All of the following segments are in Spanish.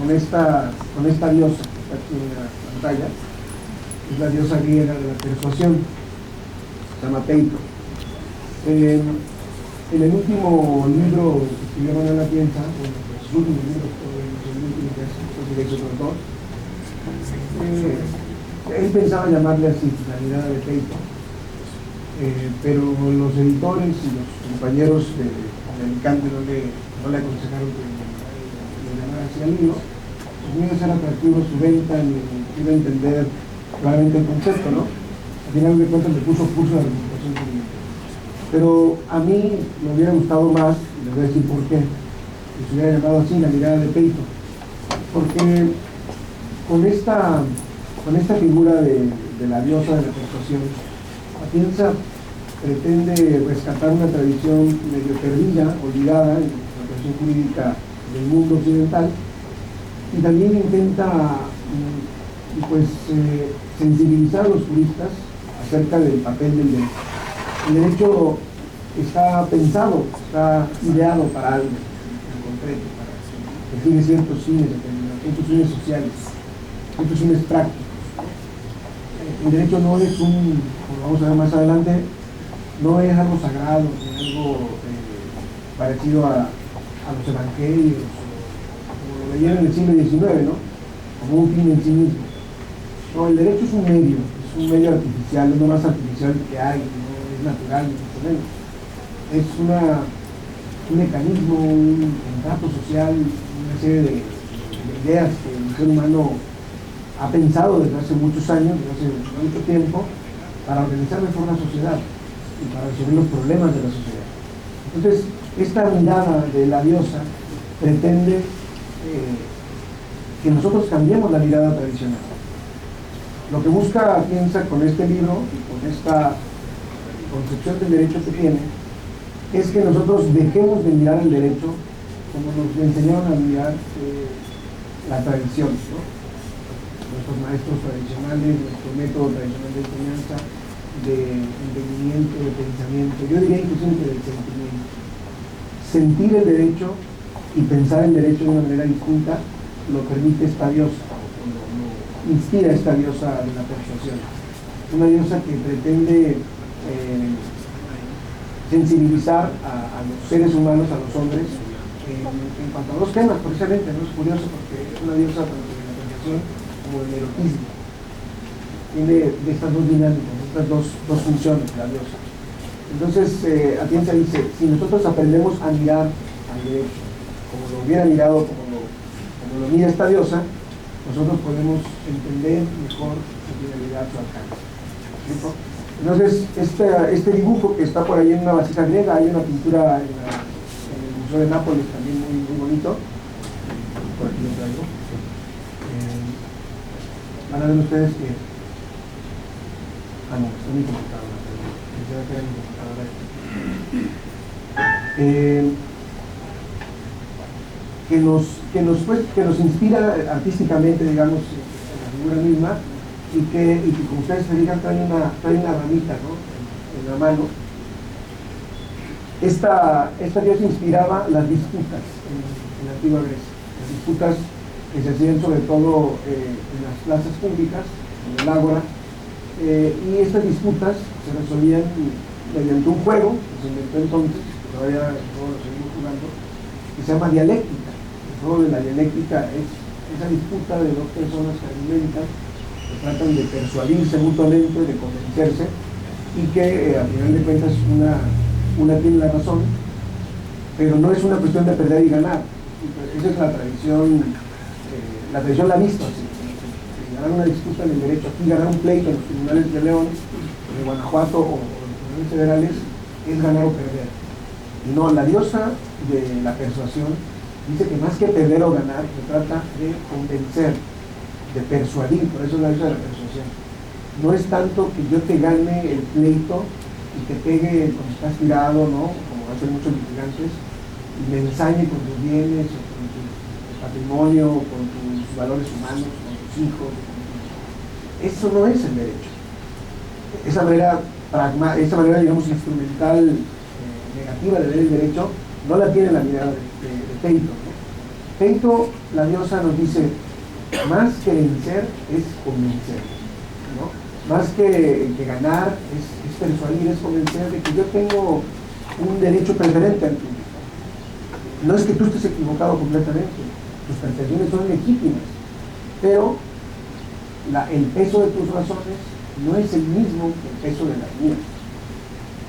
con esta diosa que está aquí en la pantalla. Es la diosa griega de la persuasión, se llama Peito. En el último libro que escribió Manuel Atienza, bueno, los últimos libros, el último que es de otros dos, él pensaba llamarle así, la mirada de Peito, pero los editores y los compañeros de Alicante no le aconsejaron que le llamara así al libro. Pues no iba a ser atractivo su venta ni iba a entender claramente el concepto, ¿no? Al final de cuentas le puso curso de recuperación jurídica. Pero a mí me hubiera gustado más, y les voy a decir por qué, que se hubiera llamado así la mirada de Peito, porque con esta figura de la diosa de la persuasión, Atienza pretende rescatar una tradición medio perdida, olvidada en la tradición jurídica del mundo occidental, y también intenta sensibilizar a los juristas acerca del papel del derecho. El derecho está pensado, está ideado para algo en concreto, para que tiene ciertos fines determinados, ciertos fines sociales, ciertos fines prácticos. El derecho no es como vamos a ver más adelante, no es algo sagrado, ni algo parecido a los evangelios, como lo leyeron en el siglo XIX, ¿no? Como un fin en sí mismo. No, el derecho es un medio artificial, es lo más artificial que hay, no es natural, ni mucho menos. Es un mecanismo, un contrato social, una serie de ideas que el ser humano ha pensado desde hace muchos años, desde hace mucho tiempo, para organizar mejor la sociedad y para resolver los problemas de la sociedad. Entonces, esta mirada de la diosa pretende que nosotros cambiemos la mirada tradicional. Lo que busca Atienza con este libro y con esta concepción del derecho que tiene es que nosotros dejemos de mirar el derecho como nos enseñaron a mirar la tradición, ¿no? Nuestros maestros tradicionales, nuestro método tradicional de enseñanza, de entendimiento, de pensamiento, yo diría inclusive que del sentimiento. Sentir el derecho y pensar el derecho de una manera distinta lo permite esta diosa, lo inspira esta diosa de la persuasión. Una diosa que pretende sensibilizar a los seres humanos, a los hombres, en cuanto a dos temas, precisamente, ¿no? Es curioso porque es una diosa tanto de la persuasión como del erotismo. Tiene de estas dos dinámicas, estas dos funciones la diosa. Entonces, Atienza dice, si nosotros aprendemos a mirar al derecho, como lo hubiera mirado, como lo mira esta diosa, nosotros podemos entender mejor su finalidad, su alcance. ¿Listo? Entonces, este dibujo que está por ahí en una vasija griega, hay una pintura en el Museo de Nápoles también muy bonito, por aquí lo traigo. Van a ver ustedes que... no, está muy complicado. Que nos inspira artísticamente, digamos, en la figura misma, y que como ustedes se fijan, trae una ramita, ¿no? en la mano. Esta diosa inspiraba las disputas en la antigua Grecia, las disputas que se hacían sobre todo en las plazas públicas, en el ágora, y estas disputas se resolvían mediante un juego que se inventó entonces, que todavía lo seguimos jugando, que se llama dialéctica. El juego de la dialéctica es esa disputa de dos personas que argumentan, que tratan de persuadirse mutuamente, de convencerse, y que a final de cuentas una tiene la razón, pero no es una cuestión de perder y ganar. Esa es la tradición la ha visto así. Ganar una disputa en el derecho, aquí ganar un pleito en los tribunales de León, de Guanajuato o los tribunales federales es ganar o perder. Y no, la diosa de la persuasión dice que más que perder o ganar, se trata de convencer, de persuadir, por eso es la diosa de la persuasión. No es tanto que yo te gane el pleito y te pegue cuando estás tirado, ¿no? Como hacen muchos litigantes, y me ensañe con tus bienes, o con tu patrimonio, con tus valores humanos, con tus hijos. Eso no es el derecho. Esa manera digamos, instrumental, negativa de ver el derecho, no la tiene la mirada de Peito, ¿no? Peito, la diosa, nos dice, más que vencer es convencer, ¿no? Más que ganar es persuadir, es convencer de que yo tengo un derecho preferente al público. No es que tú estés equivocado completamente, tus pretensiones son legítimas, pero el peso de tus razones no es el mismo que el peso de las mías.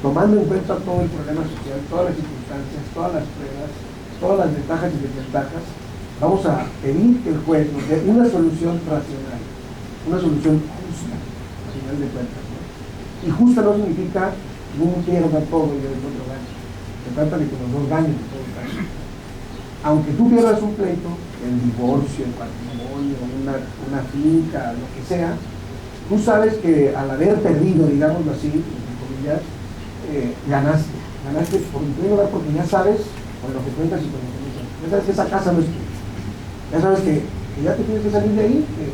Tomando en cuenta todo el problema social, todas las circunstancias, todas las pruebas, todas las ventajas y desventajas, vamos a pedir que el juez nos dé una solución racional, una solución justa, al final de cuentas, ¿no? Y justa no significa que uno pierda todo y el otro gane. Se trata de que los dos ganen en todo caso. Aunque tú pierdas un pleito, el divorcio, el patrimonio, una finca, lo que sea, tú sabes que al haber perdido, digámoslo así, entre comillas, ganaste por un primer lugar porque ya sabes con lo que cuentas y con lo que no cuentas. Ya sabes que esa casa no es tuya. Ya sabes que ya te tienes que salir de ahí, que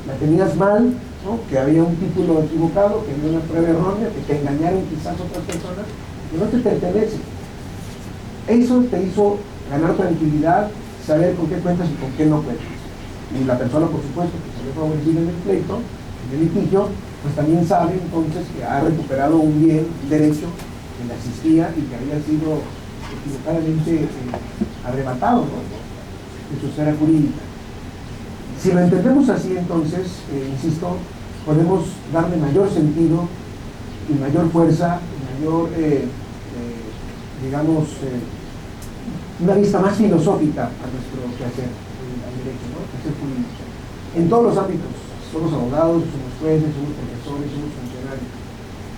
la tenías mal, ¿no? Que había un título equivocado, que había una prueba errónea, que te engañaron quizás otras personas, que no te pertenece. Eso te hizo ganar tranquilidad, saber con qué cuentas y con qué no cuentas. Y la persona, por supuesto, que salió favorecida en el pleito, en el litigio, pues también sabe entonces que ha recuperado un bien, un derecho que le asistía y que había sido equivocadamente arrebatado, ¿no?, de su esfera jurídica. Si lo entendemos así, entonces, insisto, podemos darle mayor sentido y mayor fuerza, y mayor, digamos, una vista más filosófica a nuestro quehacer, al derecho, ¿no?, quehacer jurídico. En todos los ámbitos. Somos abogados, somos jueces, somos profesores, somos funcionarios.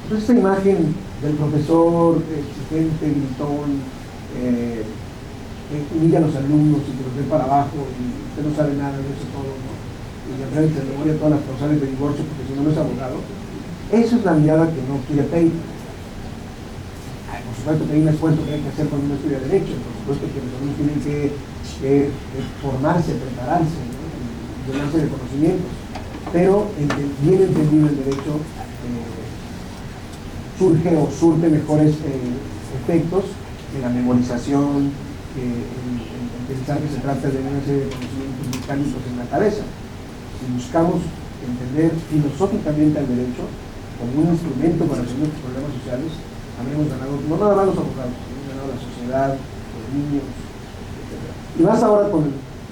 Entonces esta imagen del profesor exigente, gritón, que humilla a los alumnos y que los ve para abajo y usted no sabe nada de eso todo, ¿no?, y le aprende de memoria todas las causales de divorcio porque si no, no es abogado. Esa es la mirada que no quiere Peito. Por supuesto que hay un esfuerzo que hay que hacer cuando uno estudia Derecho, por supuesto que los alumnos tienen que formarse, prepararse, ¿no?, y llenarse de conocimientos. Pero bien entendido el derecho surge o surte mejores efectos en la memorización, en pensar que se trata de una serie de conocimientos mecánicos en la cabeza. Si buscamos entender filosóficamente al derecho como un instrumento para resolver los problemas sociales, habremos ganado, no nada más los abogados, habremos ganado la sociedad, los niños, etc. Y más ahora con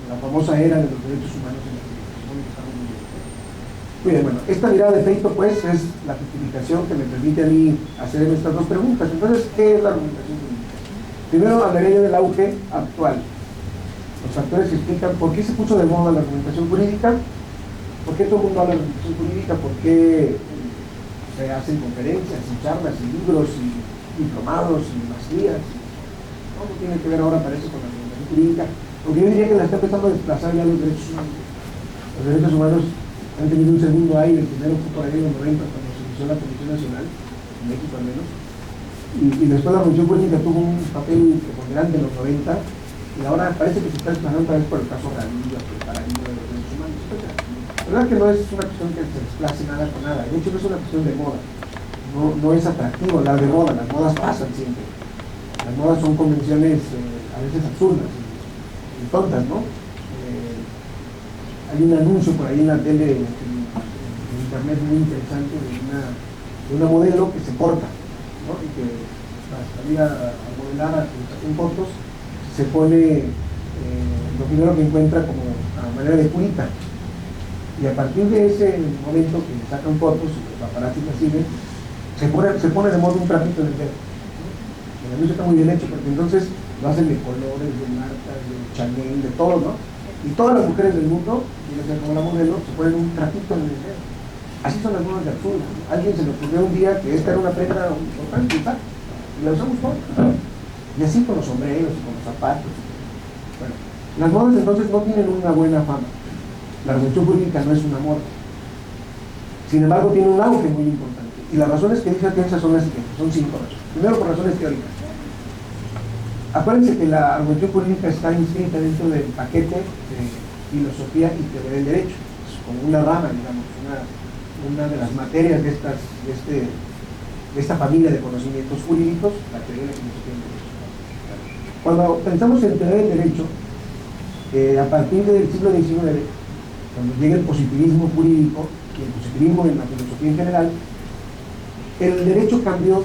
la famosa era de los derechos humanos en la que estamos viviendo. Muy bien, bueno, esta mirada de Peito, pues, es la justificación que me permite a mí hacer estas dos preguntas. Entonces, ¿qué es la argumentación jurídica? Primero hablaré yo del auge actual, los factores que explican por qué se puso de moda la argumentación jurídica, por qué todo el mundo habla de argumentación jurídica, por qué se hacen conferencias y charlas y libros y diplomados y maestrías. ¿Cómo tiene que ver ahora, parece, con la argumentación jurídica? Porque yo diría que la está empezando a desplazar ya los derechos humanos. Los derechos humanos han tenido un segundo aire, el primero fue por ahí en los 90, cuando se inició la Comisión Nacional, en México al menos, y después la Comisión Jurídica tuvo un papel preponderante en los 90, y ahora parece que se está desplazando otra vez por el caso Radilla, por el paradigma de los derechos humanos, etc. La verdad que no es una cuestión que se desplace nada con nada, de hecho no es una cuestión de moda, no es atractivo hablar de moda, las modas pasan siempre, las modas son convenciones a veces absurdas y tontas, ¿no? Hay un anuncio por ahí en la tele, en internet, muy interesante de una modelo que se corta, ¿no?, y que para salir a modelar en fotos se pone lo primero que encuentra como a manera de curita, y a partir de ese momento que le sacan fotos y los paparazzi la siguen, se pone de moda un trapito en el dedo, ¿no? El anuncio está muy bien hecho porque entonces lo hacen de colores, de marcas, de Chanel, de todo, ¿no? Y todas las mujeres del mundo, quieren ser como la modelo, se ponen un trapito en el dedo. Así son las modas de absurdo. Alguien se le ocurrió un día que esta era una prenda importante y tal, y la usamos todos. Y así con los sombreros y con los zapatos. Bueno, las modas entonces no tienen una buena fama. La argumentación jurídica no es una moda. Sin embargo, tiene un auge muy importante. Y las razones que dice Atienza son las siguientes, son 5 razones. Primero, por razones teóricas. Acuérdense que la argumentación jurídica está inscrita dentro del paquete de filosofía y teoría del derecho. Es como una rama, digamos, una de las materias de esta familia de conocimientos jurídicos, la teoría de la filosofía del derecho. Cuando pensamos en teoría del derecho, A partir del siglo XIX, cuando llega el positivismo jurídico y el positivismo en la filosofía en general, el derecho cambió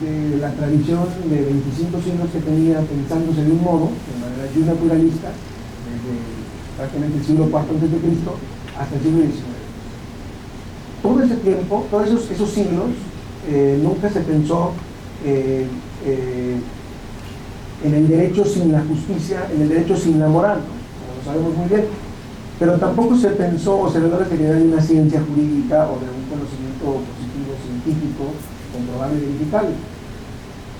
de la tradición de 25 siglos que tenía pensándose de un modo, de manera naturalista, desde prácticamente el siglo IV a.C. hasta el siglo XIX. Todo ese tiempo, todos esos siglos, nunca se pensó en el derecho sin la justicia, en el derecho sin la moral, ¿no? Como lo sabemos muy bien. Pero tampoco se pensó o se le dio la seriedad de una ciencia jurídica o de un conocimiento positivo, científico, comprobable y verificable.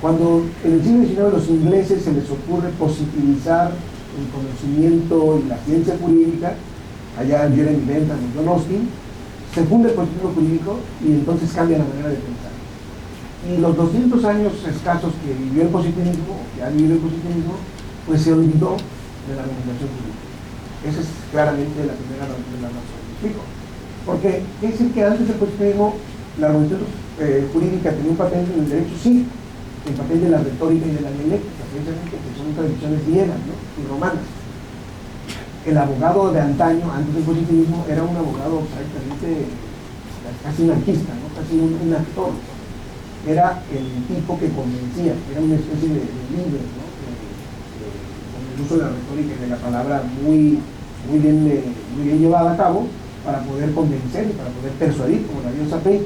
Cuando en el siglo XIX a los ingleses se les ocurre positivizar el conocimiento y la ciencia jurídica, allá Jeremy Bentham y John Austin, se funda el positivismo jurídico y entonces cambia la manera de pensar. Y los 200 años escasos que vivió el positivismo, que ha vivido el positivismo, pues se olvidó de la argumentación jurídica. Esa es claramente la primera razón. ¿Me explico? Porque es decir que antes del positivismo la argumentación jurídica tenía un papel en el derecho, sí, el papel de la retórica y de la dialéctica, precisamente, que son tradiciones griegas, ¿no? Y romanas. El abogado de antaño, antes del positivismo, era un abogado prácticamente casi anarquista, ¿no? Casi un actor. Era el tipo que convencía, era una especie de líder, ¿no? Con el uso de la retórica y de la palabra muy bien llevada a cabo para poder convencer y para poder persuadir, como la diosa Peito.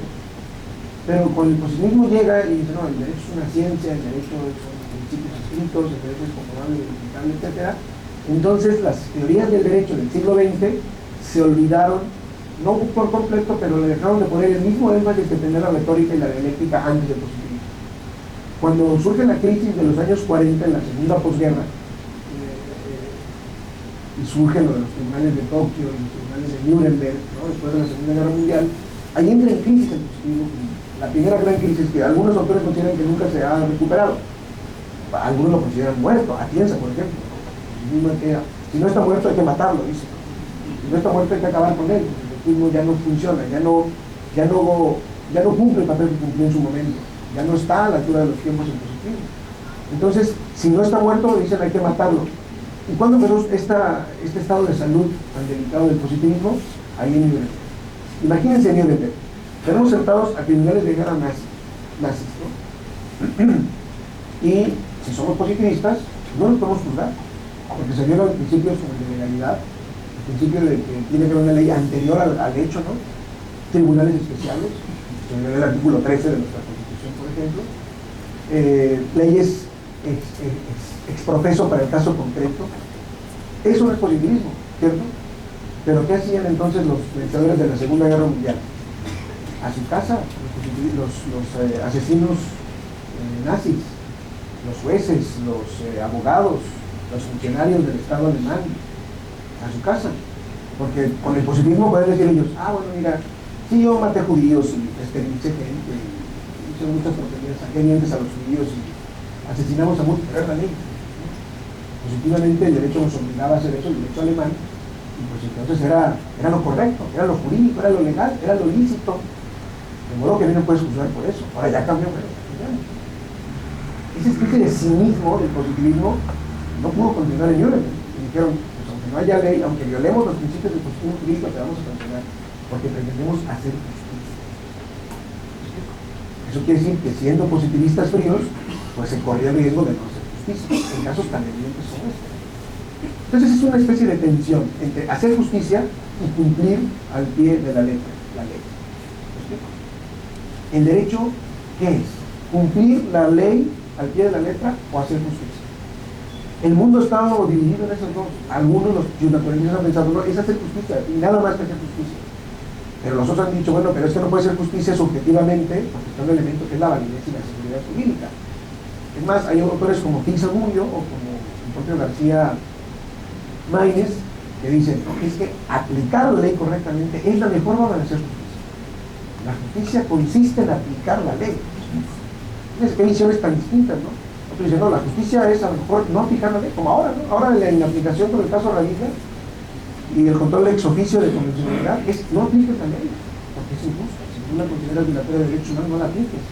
Pero con el positivismo llega y dice, no, el derecho es una ciencia, el derecho son principios escritos, el derecho es comprobable, verificable, etc. Entonces las teorías del derecho del siglo XX se olvidaron, no por completo, pero le dejaron de poner el mismo énfasis que tenía la retórica y la dialéctica antes del positivismo. Cuando surge la crisis de los años 40, en la segunda posguerra, y surgen lo de los tribunales de Tokio y los tribunales de Nuremberg, ¿no? Después de la Segunda Guerra Mundial, ahí entra en crisis el positivismo jurídico. La primera gran crisis que algunos autores consideran que nunca se ha recuperado. Algunos lo consideran muerto. Atienza, por ejemplo, ¿no? Si no está muerto hay que matarlo, dice. Si no está muerto hay que acabar con él. El positivismo ya no funciona, ya no cumple el papel que cumplió en su momento. Ya no está a la altura de los tiempos el positivismo. Entonces, si no está muerto, dicen hay que matarlo. ¿Y cuándo empezó este estado de salud tan delicado del positivismo? Ahí en Nuremberg. Imagínense Nuremberg. Tenemos sentados a criminales de guerra nazis, ¿no? Y si somos positivistas, no los podemos juzgar, porque se violan principios como el de legalidad, el principio de que tiene que haber una ley anterior al hecho, ¿no? Tribunales especiales, el artículo 13 de nuestra Constitución, por ejemplo, leyes exprofeso para el caso concreto. Eso no es positivismo, ¿cierto? Pero ¿qué hacían entonces los vencedores de la Segunda Guerra Mundial? A su casa, los asesinos nazis, los jueces, los abogados, los funcionarios del Estado alemán, a su casa. Porque con el positivismo pueden decir ellos, bueno, mira, sí, yo maté judíos y esterilicé gente, hice muchas tonterías, saqué dientes a los judíos y asesinamos a muchos, pero era la ley. Positivamente el derecho nos obligaba a hacer eso, el derecho alemán, y pues entonces era lo correcto, era lo jurídico, era lo legal, era lo lícito. De modo que no puedes juzgar por eso. Ahora ya cambió, pero ya. Esa especie de cinismo del positivismo no pudo continuar en Nuremberg. Y dijeron, pues aunque no haya ley, aunque violemos los principios del positivismo jurídico, te vamos a sancionar, porque pretendemos hacer justicia. Eso quiere decir que siendo positivistas fríos, pues se corría el riesgo de no hacer justicia, en casos tan evidentes como este. Entonces es una especie de tensión entre hacer justicia y cumplir al pie de la letra, la ley. ¿El derecho qué es? ¿Cumplir la ley al pie de la letra o hacer justicia? El mundo está dividido en esos dos. Algunos, los naturalistas han pensado, no, es hacer justicia y nada más que hacer justicia. Pero los otros han dicho, bueno, pero es que no puede ser justicia subjetivamente porque está un elemento que es la validez y la seguridad jurídica. Es más, hay autores como Gil Zamudio o como el propio García Maínez que dicen, no, es que aplicar la ley correctamente es la mejor forma de hacer justicia. La justicia consiste en aplicar la ley. Fíjense qué visiones tan distintas, ¿no? Otros dicen, no, la justicia es a lo mejor no aplicar la ley, como ahora, ¿no? Ahora en la aplicación con el caso Radilla y el control ex oficio de convencionalidad es no apliques la ley, porque es injusta. Si tú la consideras violatoria de derechos humanos, no la apliques.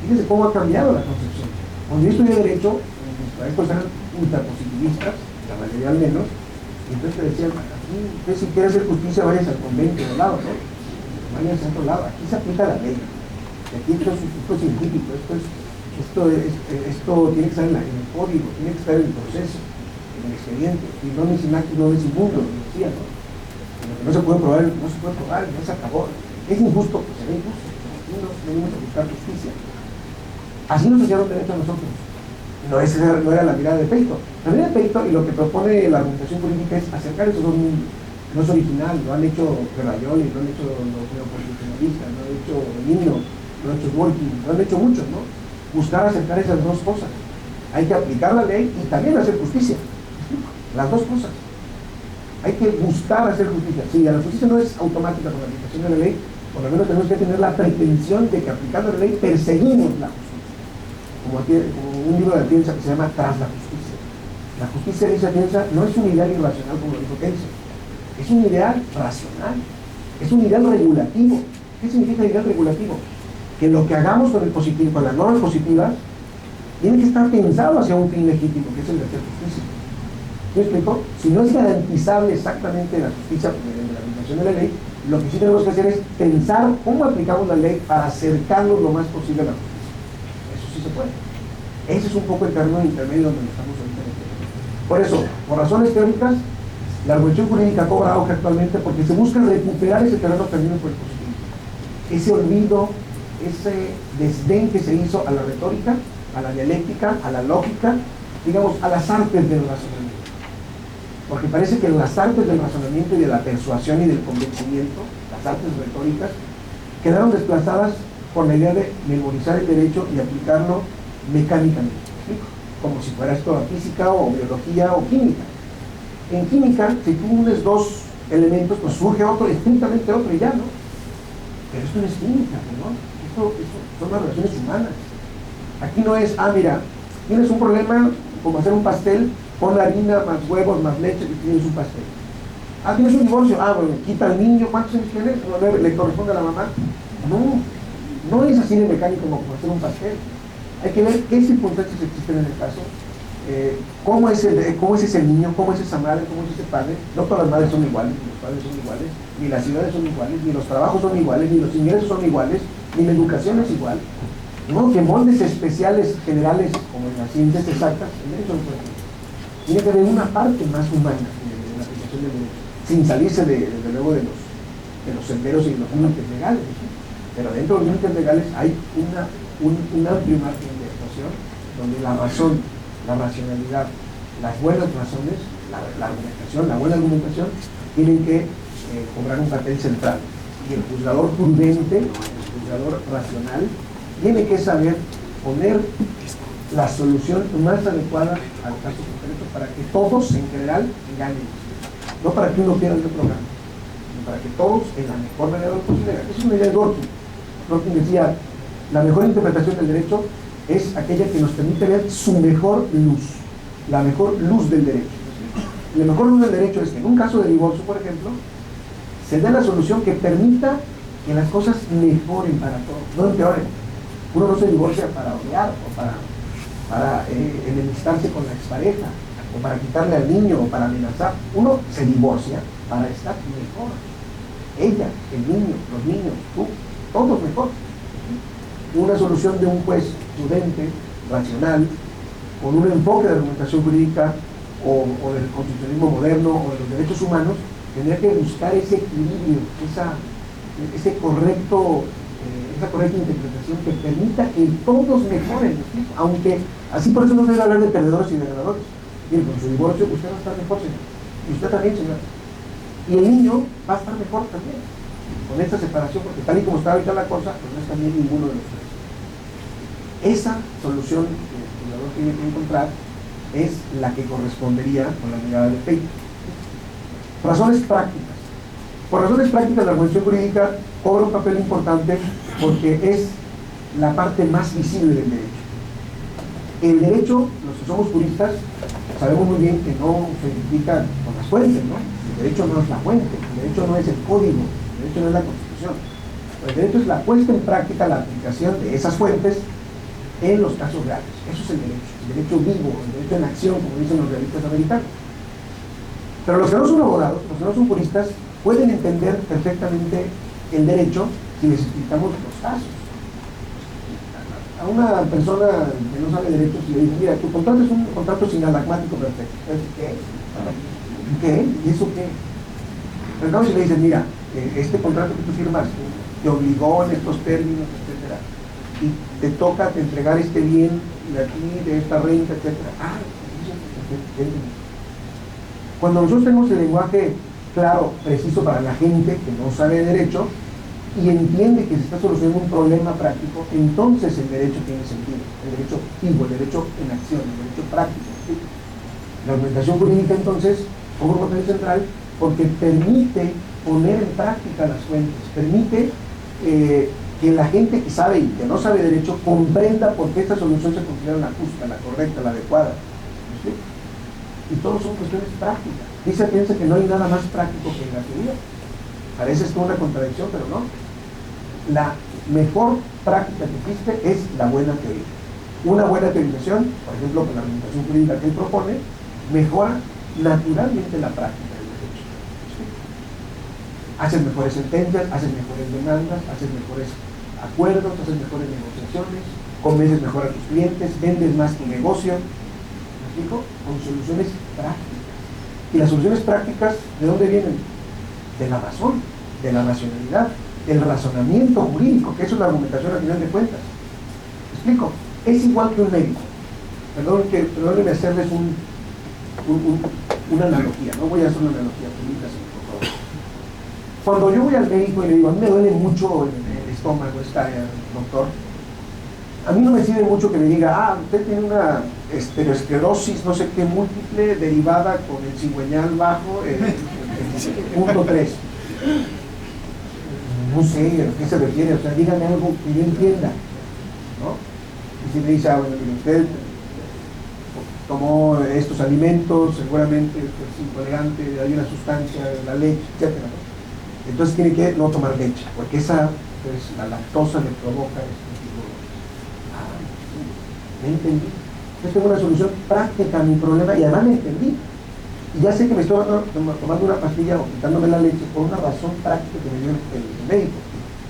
Fíjense cómo ha cambiado la concepción. Cuando yo estudié Derecho, mis maestros eran ultrapositivistas, la la mayoría al menos, y entonces te decían, aquí, usted si quiere hacer justicia, váyase al convento de lado, ¿no? Váyase a otro lado, aquí se aplica la ley, y aquí esto es científico, esto tiene que estar en el código, tiene que estar en el proceso, en el expediente, y no es ináctil, no es inmundo, lo decía, ¿no? Lo que no se puede probar, no se puede probar, ya se acabó. Es injusto, pues será injusto, aquí no venimos a buscar justicia. Así nos hicieron derecho a nosotros. No era la mirada de Peito. La mirada de Peito, y lo que propone la argumentación política, es acercar esos dos mundos. No es original, lo han hecho Ferrayoli, lo han hecho los neoconstitucionalistas, lo han hecho Benigno, lo han hecho Dworkin, lo han hecho muchos, ¿no? Buscar acercar esas dos cosas. Hay que aplicar la ley y también hacer justicia. Las dos cosas. Hay que buscar hacer justicia. Si la justicia no es automática con la aplicación de la ley, por lo menos tenemos que tener la pretensión de que aplicando la ley perseguimos la justicia. Como un libro de Atienza que se llama Tras la justicia. La justicia, dice Atienza, no es un ideal irracional como lo dijo Keynes, es un ideal racional, es un ideal regulativo. ¿Qué significa ideal regulativo? Que lo que hagamos con el positivo, con las normas positivas, tiene que estar pensado hacia un fin legítimo, que es el de hacer justicia. ¿Me explico? Si no es garantizable exactamente la justicia de la aplicación de la ley, lo que sí tenemos que hacer es pensar cómo aplicamos la ley para acercarnos lo más posible a la justicia. Eso sí se puede. Ese es un poco el terreno intermedio donde estamos ahorita. Por eso, por razones teóricas, la argumentación jurídica cobra auge actualmente porque se busca recuperar ese terreno perdido por el positivismo. Ese olvido, ese desdén que se hizo a la retórica, a la dialéctica, a la lógica, digamos, a las artes del razonamiento. Porque parece que las artes del razonamiento y de la persuasión y del convencimiento, las artes retóricas, quedaron desplazadas por la idea de memorizar el derecho y aplicarlo mecánicamente, ¿sí? Como si fuera esto física o biología o química. En química, si tú unes dos elementos, pues surge otro, estrictamente otro y ya, ¿no? Pero esto no es química, ¿no? Esto son las relaciones humanas. Aquí no es, mira, tienes un problema como hacer un pastel, pon harina, más huevos, más leche y tienes un pastel. Tienes un divorcio, bueno, quita al niño, ¿cuántos años tiene? ¿Le corresponde a la mamá? No es así de mecánico como hacer un pastel. Hay que ver qué circunstancias existen en el caso, cómo es ese niño, cómo es esa madre, cómo es ese padre. No todas las madres son iguales, ni los padres son iguales, ni las ciudades son iguales, ni los trabajos son iguales, ni los ingresos son iguales, ni la educación es igual. No, que moldes especiales generales, como en las ciencias exactas, el derecho no puede ser. Tiene que haber una parte más humana en la aplicación del derecho, sin salirse desde luego de los senderos y de los límites legales, ¿sí? Pero dentro de los límites legales hay un amplio margen de actuación donde la razón, la racionalidad, las buenas razones, la argumentación, la buena argumentación, tienen que cobrar un papel central. Y el juzgador prudente, el juzgador racional, tiene que saber poner la solución más adecuada al caso concreto para que todos en general ganen, no para que uno pierda el programa, sino para que todos en la mejor manera posible. Esa es una idea de Dworkin. Dworkin decía, la mejor interpretación del derecho es aquella que nos permite ver su mejor luz, la mejor luz del derecho. Y la mejor luz del derecho es que en un caso de divorcio, por ejemplo, se dé la solución que permita que las cosas mejoren para todos, no empeoren. Uno no se divorcia para odiar o para enemistarse con la expareja, o para quitarle al niño, o para amenazar. Uno se divorcia para estar mejor. Ella, el niño, los niños, tú, todos mejor. Una solución de un juez prudente, racional, con un enfoque de argumentación jurídica o del constitucionalismo moderno o de los derechos humanos, tendría que buscar ese equilibrio, esa correcta interpretación que permita que todos mejoren, aunque así. Por eso no se debe hablar de perdedores y de ganadores. Mire, con su divorcio usted va a estar mejor, señor, y usted también, señor, y el niño va a estar mejor también con esta separación, porque tal y como está ahorita la cosa, pues no está bien ninguno de los tres. Esa solución que el jugador tiene que encontrar es la que correspondería con la mirada de Peito. Razones prácticas. Por razones prácticas, la argumentación jurídica cobra un papel importante porque es la parte más visible del derecho. El derecho, los que somos juristas, sabemos muy bien que no se identifica con las fuentes, ¿no? El derecho no es la fuente, el derecho no es el código, el derecho no es la constitución. El derecho es la puesta en práctica, la aplicación de esas fuentes en los casos reales. Eso es el derecho vivo, el derecho en acción, como dicen los realistas americanos. Pero los que no son abogados, los que no son juristas, pueden entender perfectamente el derecho si les explicamos los casos. A una persona que no sabe derecho, si le dice, mira, tu contrato es un contrato sinalagmático perfecto. ¿Qué? ¿Qué? ¿Y eso qué? Pero no, si le dicen, mira, este contrato que tú firmas te obligó en estos términos, etcétera, y te toca entregar este bien de aquí, de esta renta, etcétera. Cuando nosotros tenemos el lenguaje claro, preciso para la gente que no sabe derecho y entiende que se está solucionando un problema práctico, entonces el derecho tiene sentido, el derecho activo, el derecho en acción, el derecho práctico. ¿Sí? La argumentación jurídica entonces como un papel central porque permite poner en práctica las fuentes, permite que la gente que sabe y que no sabe derecho comprenda por qué esta solución se considera la justa, la correcta, la adecuada. ¿Sí? Y todos son cuestiones prácticas. Piensa que no hay nada más práctico que la teoría. Parece esto una contradicción, pero no. La mejor práctica que existe es la buena teoría. Una buena teorización, por ejemplo, con la argumentación jurídica que él propone, mejora naturalmente la práctica del derecho. ¿Sí? Haces mejores sentencias, haces mejores demandas, haces mejores acuerdos, haces mejores negociaciones, convences mejor a tus clientes, vendes más tu negocio. ¿Me explico? Con soluciones prácticas. Y las soluciones prácticas, ¿de dónde vienen? De la razón, de la racionalidad, del razonamiento jurídico, que eso es la argumentación al final de cuentas. ¿Me explico? Es igual que un médico. Perdónenme hacerles una analogía, no voy a hacer una analogía, por favor. Cuando yo voy al médico y le digo, a mí me duele mucho el estómago, doctor, a mí no me sirve mucho que me diga, usted tiene una esteroesclerosis, no sé qué, múltiple, derivada con el cigüeñal bajo, punto 3. No sé a qué se refiere, o sea, dígame algo que yo entienda, ¿no? Y si me dice, bueno, mire, usted tomó estos alimentos, seguramente es intolerante, hay una sustancia, la leche, etcétera, ¿no? Entonces tiene que no tomar leche, porque esa, pues, la lactosa le provoca esto. Me entendí. Yo tengo una solución práctica a mi problema y además me entendí. Y ya sé que me estoy tomando una pastilla o quitándome la leche por una razón práctica que me dio el médico.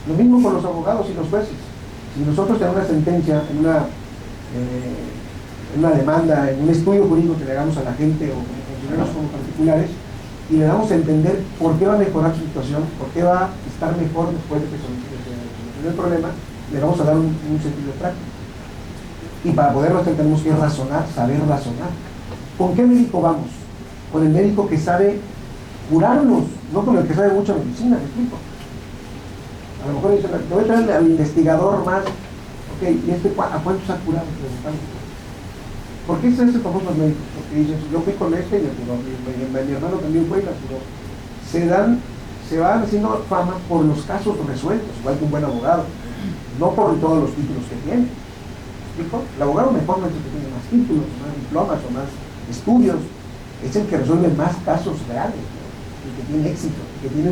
Lo mismo con los abogados y los jueces. Si nosotros tenemos una sentencia en una demanda, en un estudio jurídico que le hagamos a la gente o como funcionarios como particulares, y le damos a entender por qué va a mejorar su situación, por qué va a estar mejor después de que se solucione el problema, le vamos a dar un sentido práctico. Y para poderlo hacer tenemos que razonar, saber razonar. ¿Con qué médico vamos? Con el médico que sabe curarnos, no con el que sabe mucha medicina, ¿me explico? A lo mejor dice, te voy a traer al investigador más, ok, ¿y a cuántos ha curado? ¿Por qué se hacen famosos médicos? Porque dicen, yo fui con este y me curó, mi hermano también fue y la curó. Se van haciendo fama por los casos resueltos, igual que un buen abogado, no por todos los títulos que tiene. El abogado mejor no es el que tiene más títulos, más diplomas o más estudios, es el que resuelve más casos reales, ¿no? El que tiene éxito, que tiene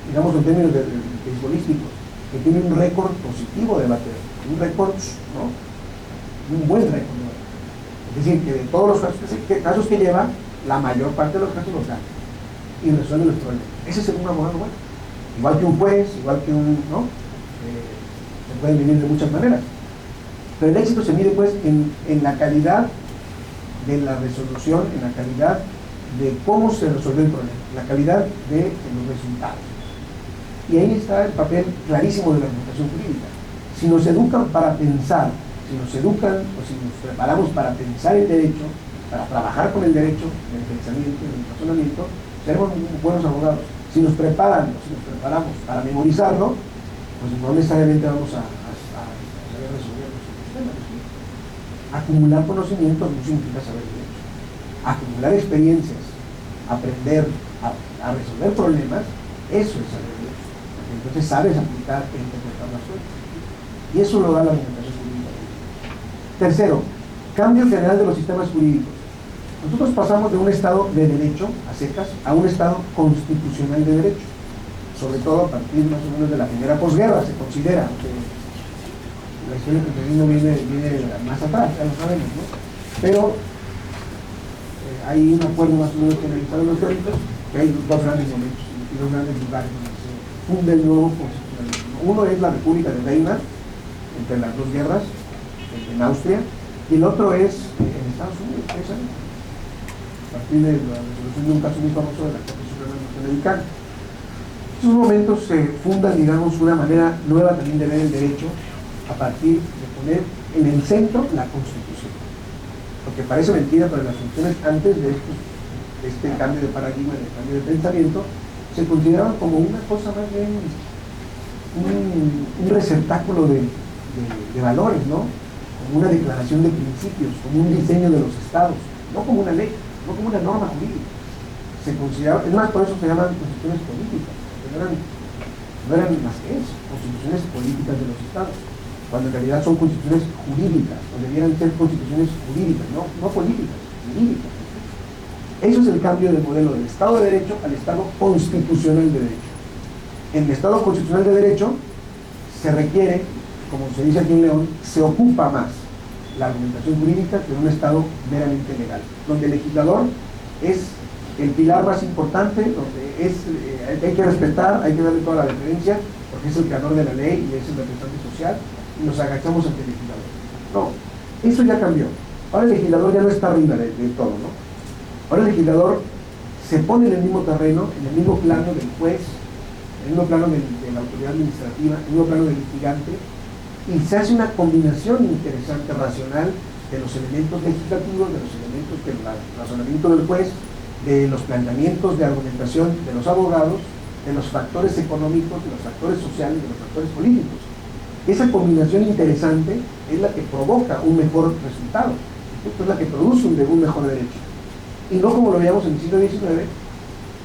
digamos en términos de beisbolísticos, que tiene un récord positivo de bateo, un récord, ¿no? Un buen récord, ¿no? Es decir, que de todos los casos que lleva, la mayor parte de los casos los gana y resuelve los problemas. Ese es un abogado bueno, igual que un juez, igual que ¿no? Se pueden vivir de muchas maneras. Pero el éxito se mide pues en la calidad de la resolución, en la calidad de cómo se resolvió el problema, en la calidad de los resultados. Y ahí está el papel clarísimo de la argumentación jurídica. Si nos educan para pensar, si nos educan o si nos preparamos para pensar el derecho, para trabajar con el derecho, en el pensamiento, en el razonamiento, seremos buenos abogados. Si nos preparan, o si nos preparamos para memorizarlo, pues no necesariamente vamos a saber resolver. Acumular conocimientos no significa saber derecho. Acumular experiencias, aprender a resolver problemas, eso es saber derecho. Entonces sabes aplicar e interpretar las suerte. Y eso lo da la argumentación jurídica. Tercero, cambio general de los sistemas jurídicos. Nosotros pasamos de un estado de derecho, a secas, a un estado constitucional de derecho. Sobre todo a partir más o menos de la primera posguerra, se considera que la historia que viene más atrás, ya lo sabemos, ¿no? Pero hay un acuerdo más o menos generalizado en los teóricos que hay dos grandes momentos y dos grandes lugares donde se funda el nuevo constitucionalismo. Uno es la República de Weimar, entre las dos guerras, en Austria, y el otro es en Estados Unidos, precisamente, a partir de la resolución de un caso muy famoso de la Corte Suprema Norteamericana. En esos momentos se funda, digamos, una manera nueva también de ver el derecho a partir de poner en el centro la Constitución. Lo que parece mentira, pero las funciones antes de este cambio de paradigma, de cambio de pensamiento, se consideraban como una cosa más bien, un receptáculo de valores, ¿no? Como una declaración de principios, como un diseño de los estados, no como una ley, no como una norma jurídica. Se consideraba, es más, por eso se llaman constituciones políticas, porque no eran más que eso, constituciones políticas de los estados, cuando en realidad son constituciones jurídicas, o debieran ser constituciones jurídicas, no políticas, jurídicas. Eso es el cambio del modelo del Estado de Derecho al Estado constitucional de Derecho. En el Estado constitucional de Derecho se requiere, como se dice aquí en León, se ocupa más la argumentación jurídica que en un Estado meramente legal, donde el legislador es el pilar más importante, donde hay que respetar, hay que darle toda la deferencia, porque es el creador de la ley y es el representante social, y nos agachamos ante el legislador. No, eso ya cambió. Ahora el legislador ya no está arriba de todo, ¿no? Ahora el legislador se pone en el mismo terreno, en el mismo plano del juez, en el mismo plano de la autoridad administrativa, en el mismo plano del litigante, y se hace una combinación interesante, racional, de los elementos legislativos, de los elementos del razonamiento del juez, de los planteamientos de argumentación de los abogados, de los factores económicos, de los factores sociales, de los factores políticos. Esa combinación interesante es la que provoca un mejor resultado, es la que produce un mejor derecho. Y no como lo veíamos en el siglo XIX,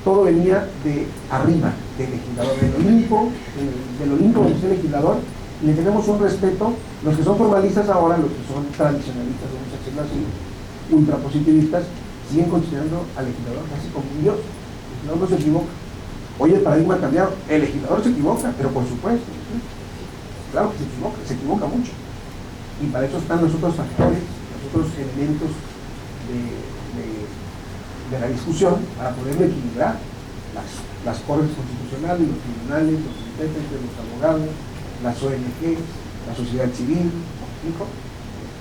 todo venía de arriba, del legislador, del Olimpo donde es el legislador, y le tenemos un respeto, los que son formalistas ahora, los que son tradicionalistas, vamos a decirlo así, ultrapositivistas, siguen considerando al legislador casi como un dios. El legislador no se equivoca. Hoy el paradigma ha cambiado, el legislador se equivoca, pero por supuesto, claro que se equivoca mucho. Y para eso están los otros factores, los otros elementos de la discusión, para poderlo equilibrar. Las cortes constitucionales, los tribunales, los intérpretes, los abogados, las ONG, la sociedad civil, ¿no?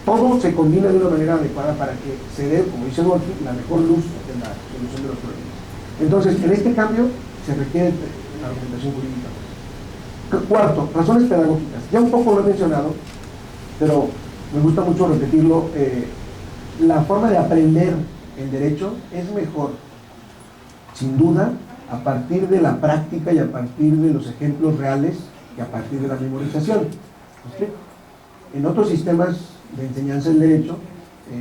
Todo se combina de una manera adecuada para que se dé, como dice Wolfi, la mejor luz de la solución de los problemas. Entonces, en este cambio se requiere la argumentación jurídica. Cuarto, razones pedagógicas. Ya un poco lo he mencionado, pero me gusta mucho repetirlo. La forma de aprender el derecho es mejor, sin duda, a partir de la práctica y a partir de los ejemplos reales y a partir de la memorización. ¿Me explico? En otros sistemas de enseñanza del derecho,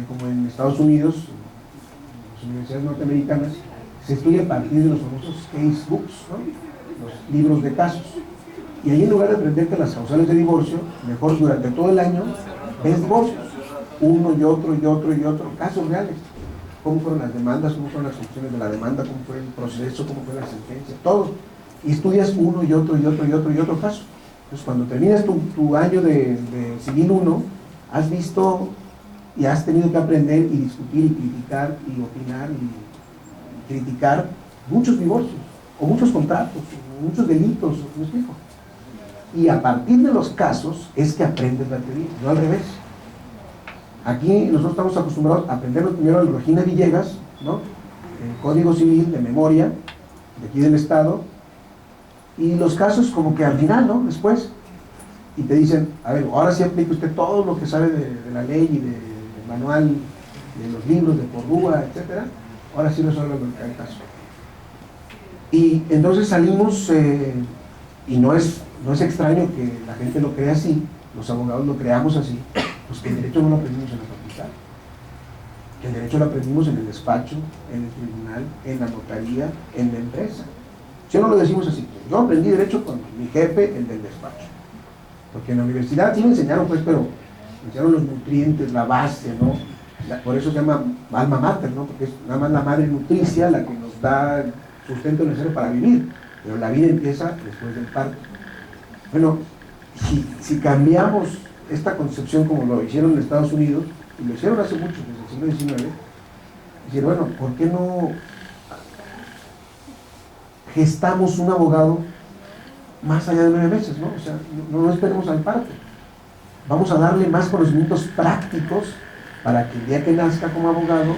como en Estados Unidos, en las universidades norteamericanas, se estudia a partir de los famosos case books, ¿no? Los libros de casos. Y ahí, en lugar de aprenderte las causales de divorcio, mejor durante todo el año ves divorcios, uno y otro y otro y otro, casos reales. Cómo fueron las demandas, cómo fueron las conclusiones de la demanda, cómo fue el proceso, cómo fue la sentencia, todo. Y estudias uno y otro y otro y otro y otro caso. Entonces, cuando terminas tu año de Civil 1, has visto y has tenido que aprender y discutir y criticar y opinar y criticar muchos divorcios, o muchos contratos, o muchos delitos, ¿me explico? Y a partir de los casos es que aprendes la teoría, no al revés. Aquí nosotros estamos acostumbrados a aprender primero el Regina Villegas, ¿no? El Código Civil de memoria, de aquí del Estado, y los casos como que al final, ¿no? Después, y te dicen, a ver, ahora sí aplica usted todo lo que sabe de la ley y del manual, de los libros, de Cordúa, etcétera, ahora sí resuelve el caso. Y entonces salimos, y no es extraño que la gente lo crea así, los abogados lo creamos así, pues que el derecho no lo aprendimos en la facultad, que el derecho lo aprendimos en el despacho, en el tribunal, en la notaría, en la empresa. Si no lo decimos así, yo aprendí derecho con mi jefe, el del despacho, porque en la universidad sí me enseñaron, pues, pero me enseñaron los nutrientes, la base, ¿no? Por eso se llama alma mater, ¿no? Porque es nada más la madre nutricia la que nos da el sustento necesario para vivir, pero la vida empieza después del parto. Bueno, si cambiamos esta concepción como lo hicieron en Estados Unidos, y lo hicieron hace mucho, desde el siglo XIX, Decir, bueno, ¿por qué no gestamos un abogado más allá de 9 meses, ¿no? O sea, no esperemos al parto. Vamos a darle más conocimientos prácticos para que el día que nazca como abogado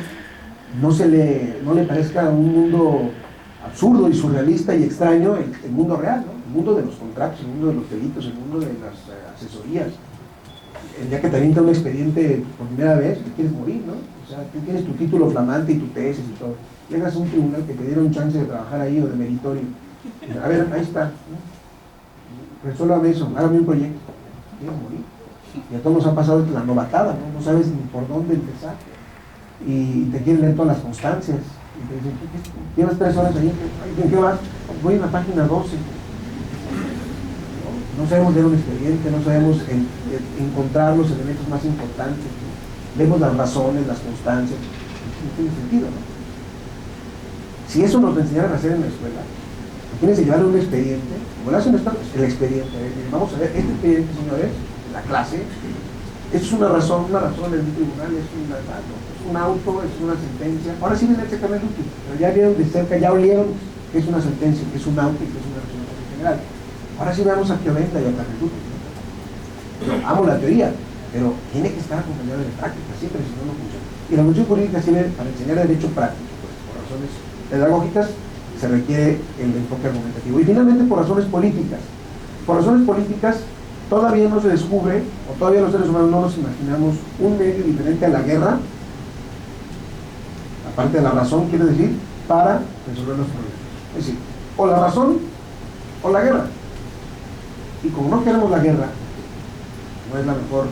no le parezca un mundo absurdo y surrealista y extraño el mundo real, ¿no? El mundo de los contratos, el mundo de los delitos, el mundo de las asesorías. El día que te avienta un expediente por primera vez, te quieres morir, ¿no? O sea, tú tienes tu título flamante y tu tesis y todo. Llegas a un tribunal que te dieron chance de trabajar ahí o de meritorio. A ver, ahí está, ¿no? Resuélvame eso, hágame un proyecto. Quieres morir. Y a todos nos ha pasado la novatada, ¿no? No sabes ni por dónde empezar. Y te quieren leer todas las constancias. Y te dicen, llevas 3 horas ahí, ¿en qué vas? Voy en la página 12. No sabemos leer un expediente, no sabemos encontrar los elementos más importantes, ¿no? Vemos las razones, las constancias, no tiene sentido, ¿no? Si eso nos enseñaran a hacer en la escuela, imagínense llevarle un expediente, como lo hacen el expediente, vamos a ver, este expediente, señores, la clase, esto es una razón en el tribunal, es un auto, es una sentencia, ahora sí viene a checar el útil, pero ya vieron de cerca, ya olieron que es una sentencia, que es un auto y que es una resolución general. Ahora sí veamos a Pioventa y a Carretuto. Amo la teoría, pero tiene que estar acompañada de práctica, siempre, si no, no funciona. Y la función jurídica sirve para enseñar derecho práctico, pues, por razones pedagógicas se requiere el enfoque argumentativo. Y finalmente por razones políticas. Por razones políticas todavía no se descubre, o todavía los seres humanos no nos imaginamos un medio diferente a la guerra, aparte de la razón, quiere decir, para resolver los problemas. Es decir, o la razón o la guerra. Y como no queremos la guerra, no es la mejor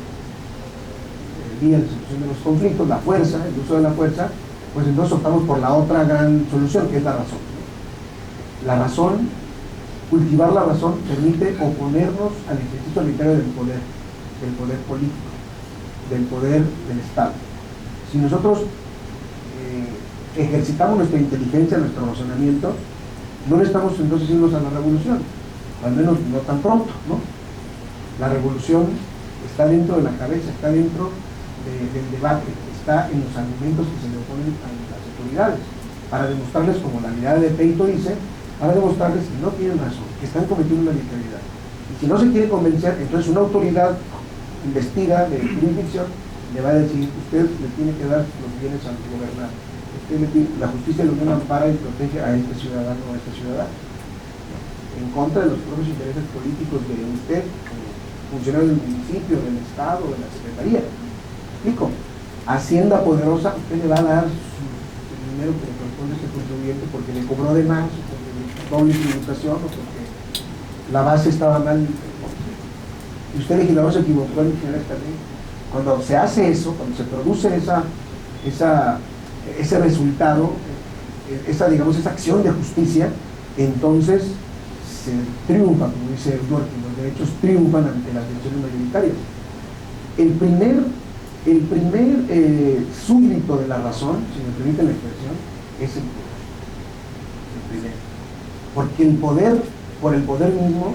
vía de solución de los conflictos, la fuerza, el uso de la fuerza, pues entonces optamos por la otra gran solución, que es la razón. La razón, cultivar la razón, permite oponernos al ejercicio arbitrario del poder político, del poder del Estado. Si nosotros ejercitamos nuestra inteligencia, nuestro razonamiento, no le estamos entonces yendo a la revolución, al menos no tan pronto, ¿no? La revolución está dentro de la cabeza, está dentro del debate, está en los argumentos que se le oponen a las autoridades, para demostrarles, como la mirada de Peito dice, para demostrarles que no tienen razón, que están cometiendo una arbitrariedad. Y si no se quiere convencer, entonces una autoridad investida de jurisdicción le va a decir, usted le tiene que dar los bienes al gobernar, la justicia de la Unión ampara y protege a este ciudadano o a esta ciudadana, en contra de los propios intereses políticos de usted, como funcionario del municipio, del Estado, de la Secretaría. ¿Explico? Hacienda poderosa, usted le va a dar su dinero que le corresponde a este contribuyente porque le cobró de más, o porque le doble tributación, o porque la base estaba mal. Y usted, legislador, se equivocó en generar esta ley. Cuando se hace eso, cuando se produce ese resultado, digamos, esa acción de justicia, entonces se triunfa, como dice Dworkin, los derechos triunfan ante las decisiones mayoritarias. El primer súbdito de la razón, si me permiten la expresión, es el poder. El primero. Porque el poder, por el poder mismo,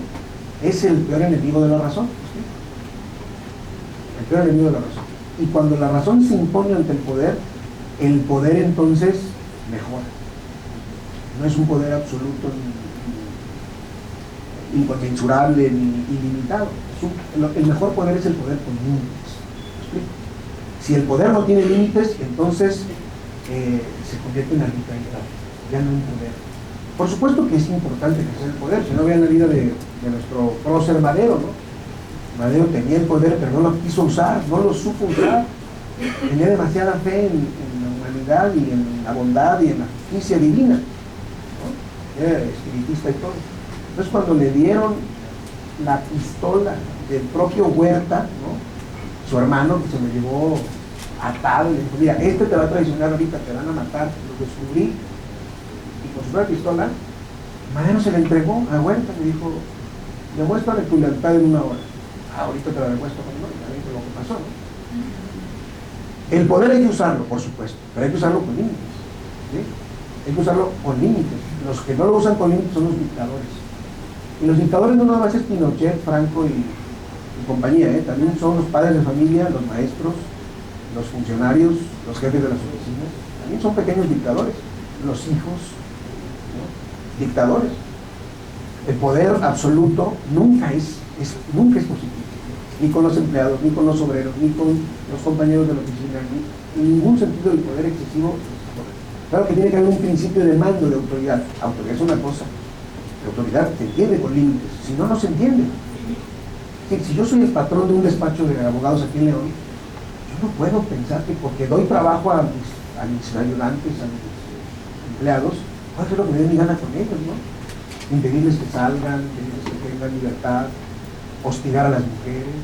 es el peor enemigo de la razón. ¿Sí? El peor enemigo de la razón. Y cuando la razón se impone ante el poder entonces mejora. No es un poder absoluto, ni inconmensurable, ni ilimitado. El mejor poder es el poder con límites. ¿Sí? Si el poder no tiene límites, entonces se convierte en arbitrariedad, ya no en poder. Por supuesto que es importante ejercer el poder, si no vean la vida de nuestro prócer Madero, ¿no? Madero tenía el poder, pero no lo quiso usar, no lo supo usar. Tenía demasiada fe en la humanidad y en la bondad y en la justicia divina, ¿no? Era espiritista y todo. Entonces cuando le dieron la pistola del propio Huerta, ¿no? Su hermano, que se lo llevó atado, y le dijo, mira, este te va a traicionar ahorita, te van a matar, lo descubrí, y con su propia pistola, Madero se le entregó a Huerta, le dijo, demuéstrame tu lealtad en 1 hora. Ahorita te la demuestro, ¿no? Y también fue lo que pasó, ¿no? El poder hay que usarlo, por supuesto, pero hay que usarlo con límites, ¿sí? Hay que usarlo con límites. Los que no lo usan con límites son los dictadores. Y los dictadores no nada más es Pinochet, Franco y compañía, también son los padres de familia, los maestros, los funcionarios, los jefes de las oficinas. también son pequeños dictadores, los hijos, ¿no? Dictadores. El poder absoluto nunca es positivo, ni con los empleados, ni con los obreros, ni con los compañeros de la oficina, ni en ningún sentido el poder excesivo. Claro que tiene que haber un principio de mando de autoridad. Autoridad es una cosa, la autoridad se entiende con límites, si no, no se entiende. Si yo soy el patrón de un despacho de abogados aquí en León, yo no puedo pensar que porque doy trabajo a mis ayudantes, a mis empleados, voy a hacer lo que me dé mi gana con ellos, ¿no? Impedirles que salgan, impedirles que tengan libertad, hostigar a las mujeres,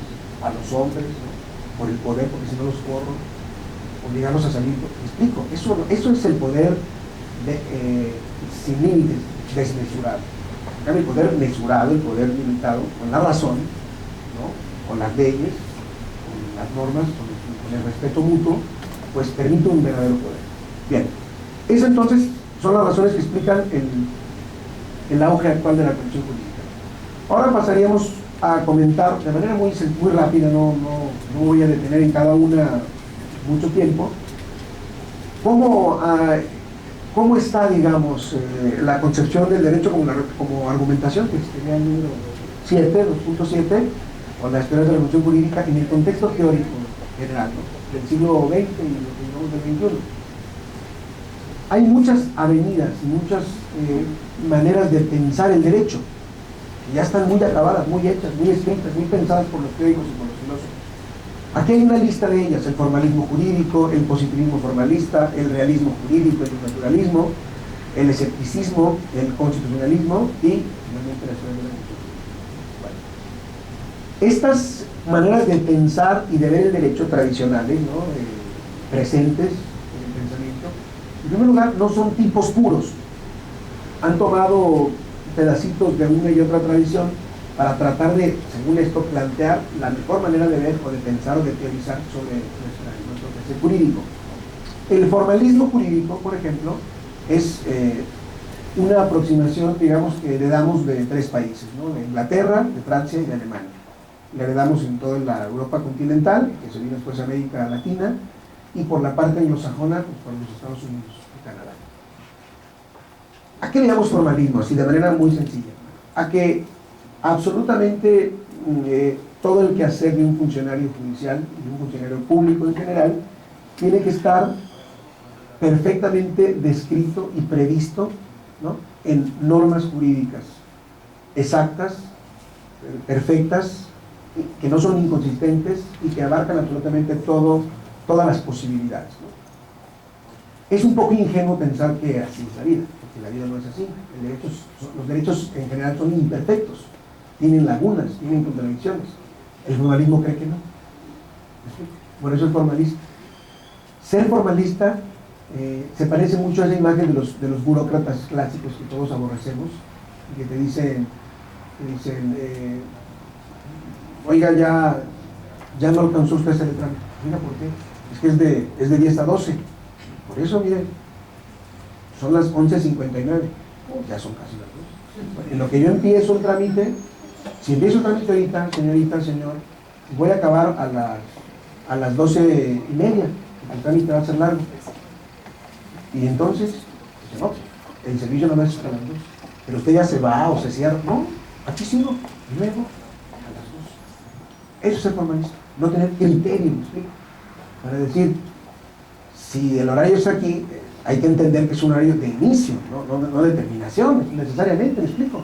a los hombres, ¿no? Por el poder, porque si no los corro, obligarlos a salir. ¿Me explico? Eso es el poder sin límites, desmesurado. En cambio, el poder mesurado, el poder limitado, con la razón, ¿no? Con las leyes, con las normas, con el respeto mutuo, pues permite un verdadero poder. Bien, eso entonces son las razones que explican el auge actual de la corrupción política. Ahora pasaríamos a comentar de manera muy rápida, no voy a detener en cada una mucho tiempo, cómo está, digamos, la concepción del derecho como argumentación, que sería el número 7, 2.7, o la experiencia de la revolución jurídica en el contexto teórico general, ¿no? Del siglo XX y lo que llamamos del XXI. Hay muchas avenidas y muchas maneras de pensar el derecho, que ya están muy acabadas, muy hechas, muy escritas, muy pensadas por los teóricos y por los filósofos. Aquí hay una lista de ellas: el formalismo jurídico, el positivismo formalista, el realismo jurídico, el naturalismo, el escepticismo, el constitucionalismo y finalmente la ciudad de la cultura. Bueno, estas maneras de pensar y de ver el derecho tradicionales, ¿no? Presentes en el pensamiento, en primer lugar, no son tipos puros. Han tomado pedacitos de una y otra tradición para tratar de, según esto, plantear la mejor manera de ver o de pensar o de teorizar sobre nuestro proceso jurídico. El formalismo jurídico, por ejemplo, es una aproximación, digamos, que heredamos de 3 países, ¿no? De Inglaterra, de Francia y de Alemania. La heredamos en toda la Europa continental, que se vino después a América Latina, y por la parte anglosajona, pues por los Estados Unidos y Canadá. ¿A qué le llamamos formalismo? Así de manera muy sencilla. A que absolutamente todo el quehacer de un funcionario judicial y de un funcionario público en general tiene que estar perfectamente descrito y previsto, ¿no? En normas jurídicas exactas, perfectas, que no son inconsistentes y que abarcan absolutamente todas las posibilidades, ¿no? Es un poco ingenuo pensar que así es la vida, porque la vida no es así. Los derechos en general son imperfectos, tienen lagunas, tienen contradicciones. El formalismo cree que no. Por eso es formalista. Ser formalista se parece mucho a esa imagen de los burócratas clásicos que todos aborrecemos y que te dicen oiga, ya no alcanzó usted ese trámite. Mira, ¿por qué? Es que es de 10 a 12. Por eso, miren, son las 11:59. Ya son casi las 12. En lo que yo empiezo el trámite, si empiezo el trámite ahorita, señorita, señor, voy a acabar a las 12:30. El trámite va a ser largo. Y entonces, dice, no, el servicio no me hace hasta las 2. Pero usted ya se va o se cierra. No, aquí sigo. Y luego, a las 2. Eso es el formalista. No tener criterio, ¿me explico? Para decir, si el horario es aquí, hay que entender que es un horario de inicio, no de terminación, necesariamente, ¿me explico?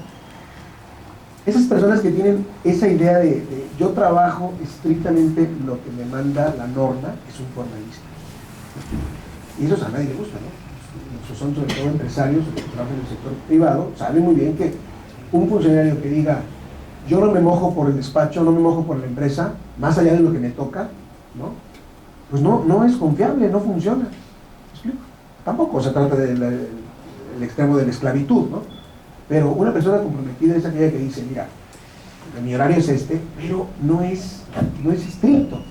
Esas personas que tienen esa idea de yo trabajo estrictamente lo que me manda la norma, es un formalista. Y eso a nadie le gusta, ¿no? Esos son sobre todo empresarios que trabajan en el sector privado, saben muy bien que un funcionario que diga yo no me mojo por el despacho, no me mojo por la empresa, más allá de lo que me toca, ¿no? Pues no es confiable, no funciona. ¿Me explico? Tampoco se trata del extremo de la esclavitud, ¿no? Pero una persona comprometida es aquella que dice, mira, mi horario es este, pero no es estricto.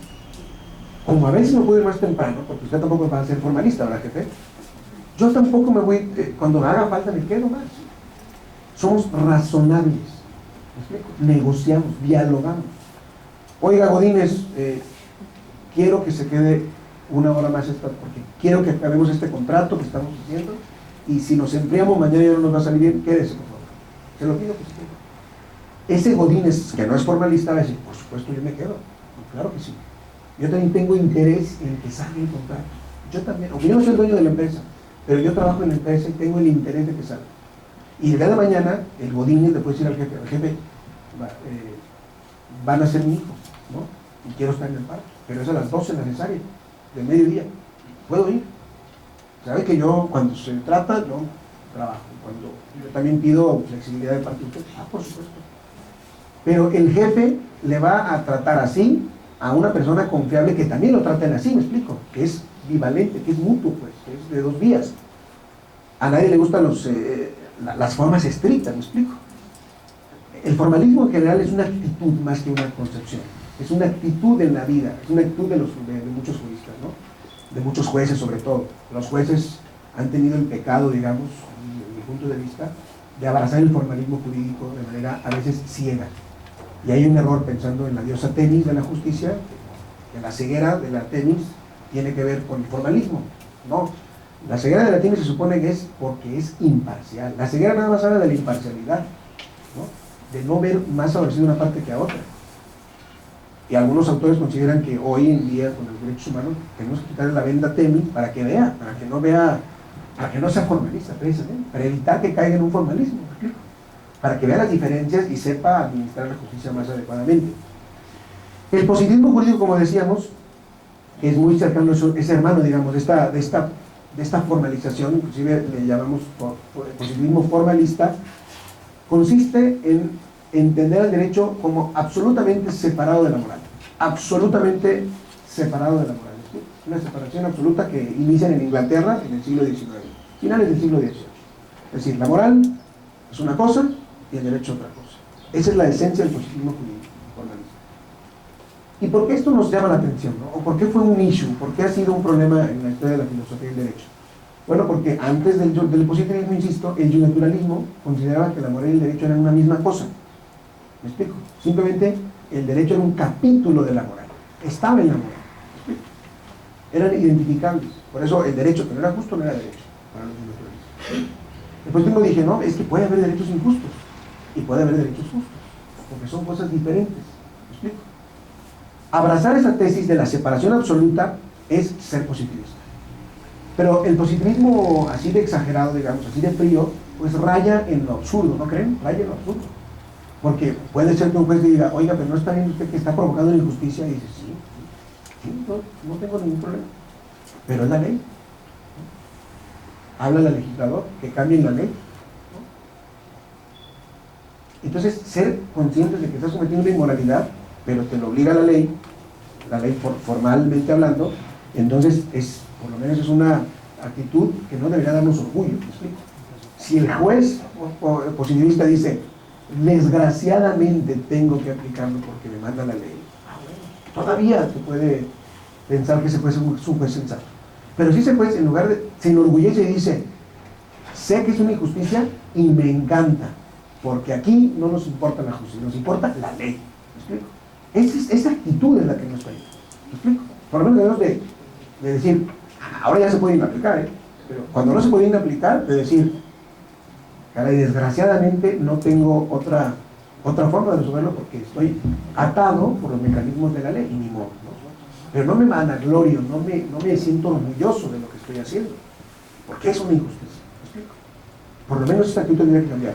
Como a veces me puedo ir más temprano, porque usted tampoco va a ser formalista, ¿verdad, jefe? Yo tampoco me voy, cuando me haga falta me quedo más. Somos razonables, ¿me explico? Negociamos, dialogamos. Oiga, Godínez, quiero que se quede una hora más extra porque quiero que acabemos este contrato que estamos haciendo, y si nos enfriamos mañana ya no nos va a salir bien, quédese por favor. Se lo pido que se quede. Ese Godínez, que no es formalista, va a decir, por supuesto yo me quedo. Claro que sí. Yo también tengo interés en que salga el contrato. Yo también, aunque yo no soy el dueño de la empresa, pero yo trabajo en la empresa y tengo el interés de que salga. Y el día de mañana, el Godínez le puede decir al jefe, van a ser mi hijo, ¿no? Y quiero estar en el parque, pero es a las 12 necesarias, del mediodía. ¿Puedo ir? ¿Sabe que yo, cuando se trata, yo trabajo? Cuando yo también pido flexibilidad de parte de usted, por supuesto. Pero el jefe le va a tratar así a una persona confiable que también lo traten así, me explico, que es bivalente, que es mutuo, pues, que es de dos vías. A nadie le gustan las formas estrictas, me explico. El formalismo en general es una actitud más que una concepción, es una actitud en la vida, es una actitud de muchos juristas, ¿no? De muchos jueces sobre todo. Los jueces han tenido el pecado, digamos, desde mi punto de vista, de abrazar el formalismo jurídico de manera a veces ciega. Y hay un error pensando en la diosa Temis de la justicia, que la ceguera de la Temis tiene que ver con el formalismo. No, la ceguera de la Temis se supone que es porque es imparcial. La ceguera nada más habla de la imparcialidad, ¿no? De no ver más favorecido una parte que a otra. Y algunos autores consideran que hoy en día, con los derechos humanos, tenemos que quitarle la venda a Temis para que vea, para que no sea formalista, precisamente, para evitar que caiga en un formalismo, ¿me explico? Para que vea las diferencias y sepa administrar la justicia más adecuadamente. El positivismo jurídico, como decíamos, que es muy cercano, es hermano, digamos, de esta formalización, inclusive le llamamos positivismo formalista, consiste en entender el derecho como absolutamente separado de la moral, absolutamente separado de la moral. ¿Sí? Una separación absoluta que inician en Inglaterra en el siglo XIX, finales del siglo XVIII. Es decir, la moral es una cosa y el derecho otra cosa. Esa es la esencia del positivismo jurídico formalista. ¿Y por qué esto nos llama la atención, ¿no? ¿O por qué fue un issue? ¿Por qué ha sido un problema en la historia de la filosofía del derecho? Bueno, porque antes del positivismo, insisto, el naturalismo consideraba que la moral y el derecho eran una misma cosa. ¿Me explico? Simplemente el derecho era un capítulo de la moral. Estaba en la moral. ¿Me explico? Eran identificables. Por eso el derecho que no era justo no era derecho para los naturalistas. Después tengo dije, no, es que puede haber derechos injustos y puede haber derechos justos, porque son cosas diferentes. ¿Me explico? Abrazar esa tesis de la separación absoluta es ser positivista. Pero el positivismo así de exagerado, digamos, así de frío, pues raya en lo absurdo, ¿no creen? Raya en lo absurdo. Porque puede ser que un juez diga, oiga, pero no está viendo usted que está provocando una injusticia, y dice, sí, no tengo ningún problema. Pero es la ley. Habla el legislador, que cambien la ley. Entonces, ser conscientes de que estás cometiendo una inmoralidad, pero te lo obliga la ley formalmente hablando, entonces por lo menos es una actitud que no debería darnos orgullo, ¿me explico? Si el juez positivista dice, desgraciadamente tengo que aplicarlo porque me manda la ley, todavía se puede pensar que ese juez es un juez sensato. Pero si ese juez, en lugar de, se enorgullece y dice, sé que es una injusticia y me encanta, porque aquí no nos importa la justicia, nos importa la ley. ¿Me explico? Esa actitud es la que nos falla. ¿Me explico? Por lo menos debemos de decir, ahora ya se pueden aplicar, pero cuando no se pueden aplicar, de decir, caray, desgraciadamente no tengo otra forma de resolverlo porque estoy atado por los mecanismos de la ley y ni modo, ¿no? Pero no me vanaglorio, no me siento orgulloso de lo que estoy haciendo, porque es una injusticia. ¿Me explico? Por lo menos esta actitud tendría que cambiar.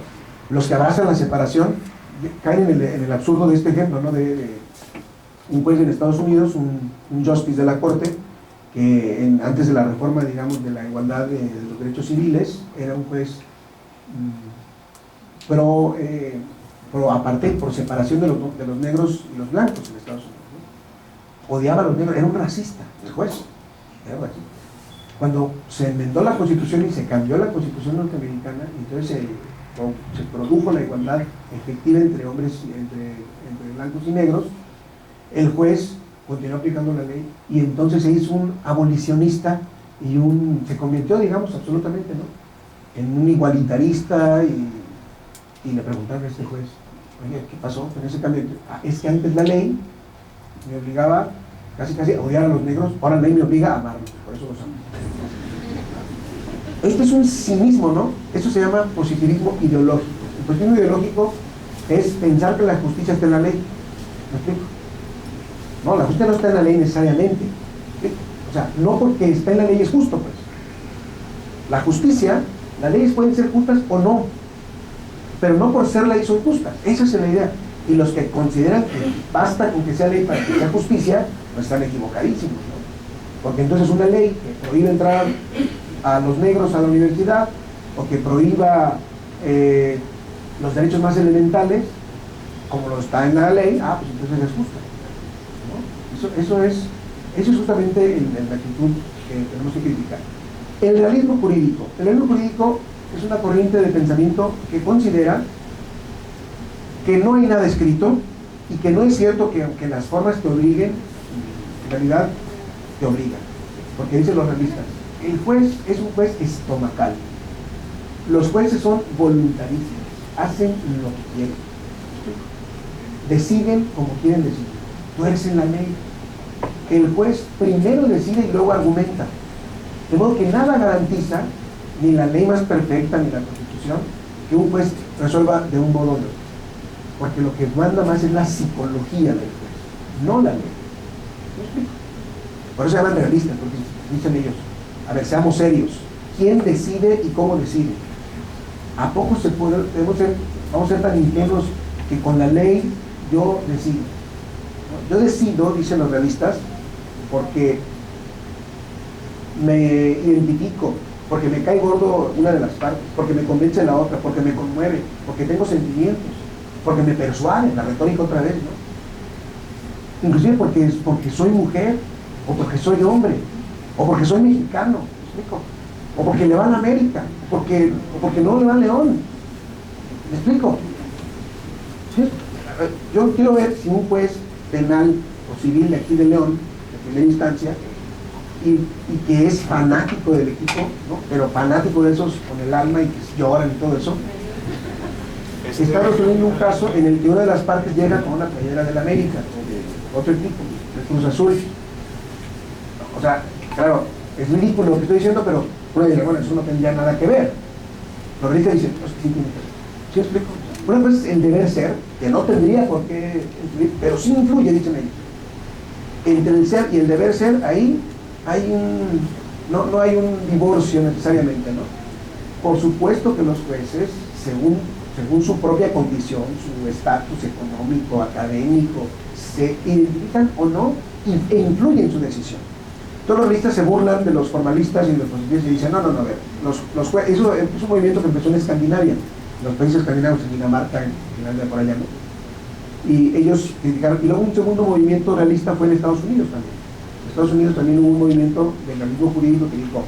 Los que abrazan la separación caen en el absurdo de este ejemplo, ¿no? De un juez en Estados Unidos, un justice de la corte, que antes de la reforma, digamos, de la igualdad de los derechos civiles, era un juez pero aparte por separación de los negros y los blancos en Estados Unidos, ¿no? Odiaba a los negros, era un racista, el juez, era racista. Cuando se enmendó la Constitución y se cambió la Constitución norteamericana, entonces se produjo la igualdad efectiva entre hombres, entre blancos y negros, el juez continuó aplicando la ley y entonces se hizo un abolicionista y se convirtió, digamos, absolutamente, ¿no?, en un igualitarista, y le preguntaron a este juez, oye, ¿qué pasó con ese cambio? Es que antes la ley me obligaba casi casi odiar a los negros, ahora la ley me obliga a amarlos, por eso los amo. Este es un cinismo, ¿no? Eso se llama positivismo ideológico. El positivismo ideológico es pensar que la justicia está en la ley. ¿Me explico? No, la justicia no está en la ley necesariamente. O sea, no porque está en la ley es justo, pues. La justicia, las leyes pueden ser justas o no, pero no por ser ley son justas. Esa es la idea. Y los que consideran que basta con que sea ley para que sea justicia, pues están equivocadísimos, ¿no? Porque entonces una ley que prohíbe entrar a los negros a la universidad, o que prohíba los derechos más elementales, como lo está en la ley, pues entonces es justa, ¿no? Eso es justamente la actitud que tenemos que criticar. El realismo jurídico. El realismo jurídico es una corriente de pensamiento que considera que no hay nada escrito y que no es cierto que aunque las formas te obliguen, en realidad te obligan. Porque dicen los realistas, el juez es un juez estomacal. Los jueces son voluntaristas, hacen lo que quieren, deciden como quieren decidir, tuercen la ley. El juez primero decide y luego argumenta, de modo que nada garantiza, ni la ley más perfecta ni la Constitución, que un juez resuelva de un modo o de otro, porque lo que manda más es la psicología del juez, no la ley. ¿Me explico? Por eso se llaman realistas, porque dicen ellos, a ver, seamos serios, ¿quién decide y cómo decide? ¿A poco se puede, vamos a ser tan ingenuos que con la ley yo decido? ¿No? Yo decido, dicen los realistas, porque me identifico, porque me cae gordo una de las partes, porque me convence la otra, porque me conmueve, porque tengo sentimientos, porque me persuade, la retórica otra vez, ¿no? Inclusive porque soy mujer, o porque soy hombre, o porque soy mexicano, ¿me explico? O porque le van a América, o porque no le van a León, ¿me explico? ¿Sí? Yo quiero ver si un juez penal o civil de aquí de León, de primera instancia, y que es fanático del equipo, ¿no? Pero fanático de esos con el alma y que lloran y todo eso, está resolviendo un caso en el que una de las partes llega con una playera del América, o de otro equipo, de Cruz Azul. O sea, claro, es ridículo lo que estoy diciendo, pero uno dice, bueno, eso no tendría nada que ver. Los realistas dicen, pues sí tiene que ver. ¿Sí explico? Bueno, pues el deber ser, que no tendría por qué influir, pero sí influye, dicen ellos. Entre el ser y el deber ser, ahí hay no hay un divorcio necesariamente, ¿no? Por supuesto que los jueces, según su propia condición, su estatus económico, académico, se identifican o no e influyen en su decisión. Todos los realistas se burlan de los formalistas y de los positivistas y dicen, no, a ver, los jueces, eso es un movimiento que empezó en Escandinavia, en los países escandinavos, en Dinamarca, en Finlandia, por allá, ¿no? Y ellos criticaron, y luego un segundo movimiento realista fue en Estados Unidos también. En Estados Unidos también hubo un movimiento del realismo jurídico que dijo,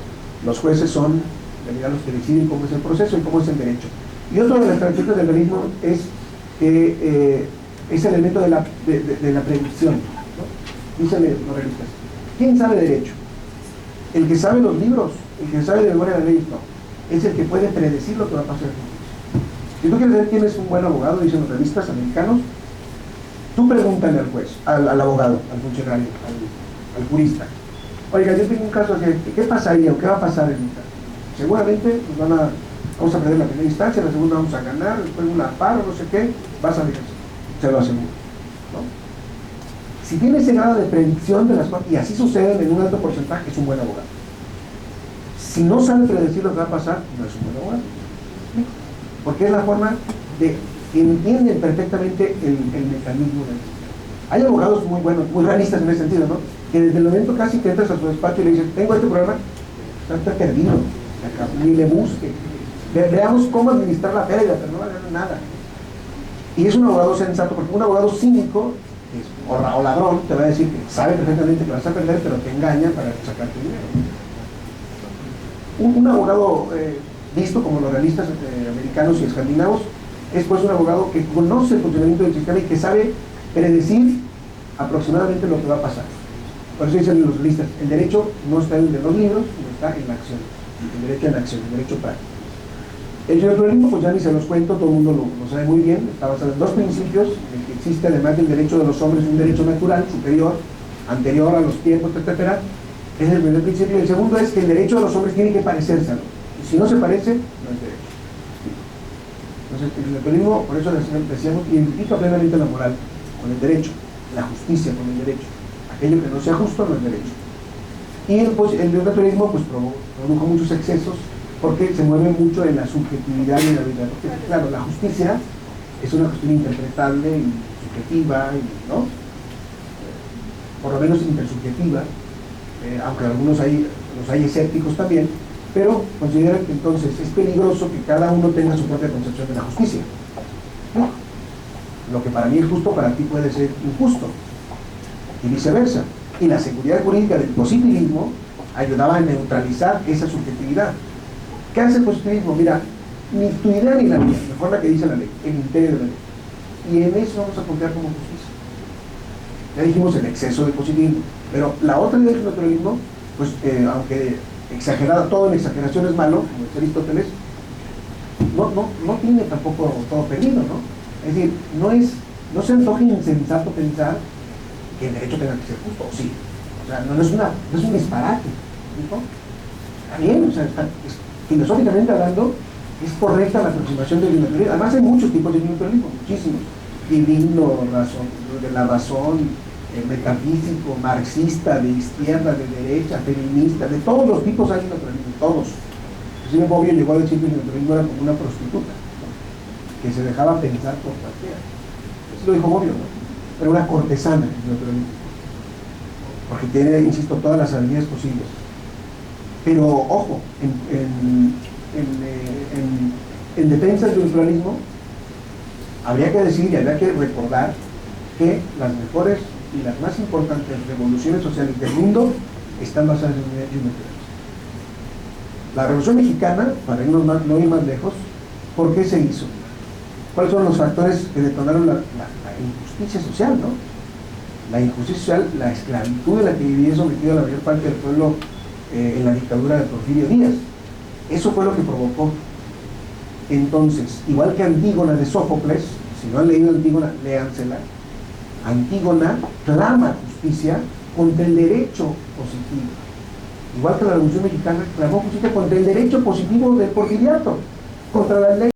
los jueces son, en realidad, los que deciden cómo es el proceso y cómo es el derecho. Y otra de las características del realismo es que ese elemento de la predicción, ¿no? Dicen los realistas, ¿quién sabe derecho? El que sabe los libros, el que sabe de memoria la ley, no. Es el que puede predecir lo que va a pasar. Si tú quieres saber quién es un buen abogado, dicen los realistas americanos, tú pregúntale al juez, al abogado, al funcionario, al jurista. Oiga, yo tengo un caso así, ¿qué pasaría o qué va a pasar en mi caso? Seguramente pues vamos a perder la primera instancia, la segunda vamos a ganar, después un amparo, no sé qué, vas a ver eso, se lo aseguro, ¿no? Si tiene ese grado de predicción de las cosas, y así suceden en un alto porcentaje, es un buen abogado. Si no sabe predecir lo que va a pasar, no es un buen abogado. Porque es la forma de que entienden perfectamente el mecanismo del sistema. Hay abogados muy buenos, muy realistas en ese sentido, ¿no? Que desde el momento casi que entras a su despacho y le dices, tengo este problema, está perdido, ni le busque. Veamos cómo administrar la pérdida, pero no va a ganar nada. Y es un abogado sensato, porque un abogado cínico o ladrón te va a decir que sabe perfectamente que vas a perder, pero te engaña para sacarte dinero. Un abogado visto como los realistas americanos y escandinavos es pues un abogado que conoce el funcionamiento del sistema y que sabe predecir aproximadamente lo que va a pasar. Por eso dicen los realistas, el derecho no está en los libros, sino está en la acción. El derecho en la acción, el derecho práctico. El naturalismo, pues ya ni se los cuento, todo el mundo lo sabe muy bien, está basado en dos principios, en que existe además del derecho de los hombres un derecho natural superior, anterior a los tiempos, etcétera. Ese es el primer principio. El segundo es que el derecho de los hombres tiene que parecérselo. Y si no se parece, no es derecho. Entonces, el naturalismo, por eso decíamos, identifica plenamente la moral con el derecho, la justicia con el derecho. Aquello que no sea justo no es derecho. Y el naturalismo pues, produjo muchos excesos porque se mueve mucho en la subjetividad y en la vida. Porque, claro, la justicia es una cuestión interpretable y subjetiva, ¿no? Por lo menos intersubjetiva, aunque algunos los hay escépticos también, pero consideran que entonces es peligroso que cada uno tenga su propia concepción de la justicia, ¿no? Lo que para mí es justo, para ti puede ser injusto, y viceversa. Y la seguridad jurídica del positivismo ayudaba a neutralizar esa subjetividad. ¿Qué hace el positivismo? Mira, ni tu idea ni la mía, mejor la que dice la ley, el imperio de la ley. Y en eso vamos a contar como justicia. Ya dijimos el exceso de positivismo, pero la otra idea del naturalismo, pues aunque exagerada, todo en exageración es malo, como dice Aristóteles, no tiene tampoco todo perdido, ¿no? Es decir, no se antoja insensato pensar que el derecho tenga que ser justo, sí. O sea, no es un disparate, ¿no? Está bien, o sea, filosóficamente hablando, es correcta la aproximación del naturalismo. Además hay muchos tipos de naturalismo, muchísimos. Divino, de la razón, metafísico, marxista, de izquierda, de derecha, feminista, de todos los tipos hay naturalismo, todos. Inclusive Bobbio llegó a decir que el naturalismo era como una prostituta, que se dejaba pensar por cualquiera. Eso lo dijo Bobbio, ¿no? Era una cortesana el naturalismo, porque tiene, insisto, todas las habilidades posibles. Pero, ojo, en defensa del naturalismo, habría que decir y habría que recordar que las mejores y las más importantes revoluciones sociales del mundo están basadas en hechos naturales. La Revolución Mexicana, para no ir más lejos, ¿por qué se hizo? ¿Cuáles son los factores que detonaron la injusticia social, ¿no? La injusticia social, la esclavitud de la que vivía sometida la mayor parte del pueblo en la dictadura de Porfirio Díaz. Eso fue lo que provocó. Entonces, igual que Antígona de Sófocles, si no han leído Antígona, léansela. Antígona clama justicia contra el derecho positivo. Igual que la Revolución Mexicana clamó justicia contra el derecho positivo del porfiriato, contra la ley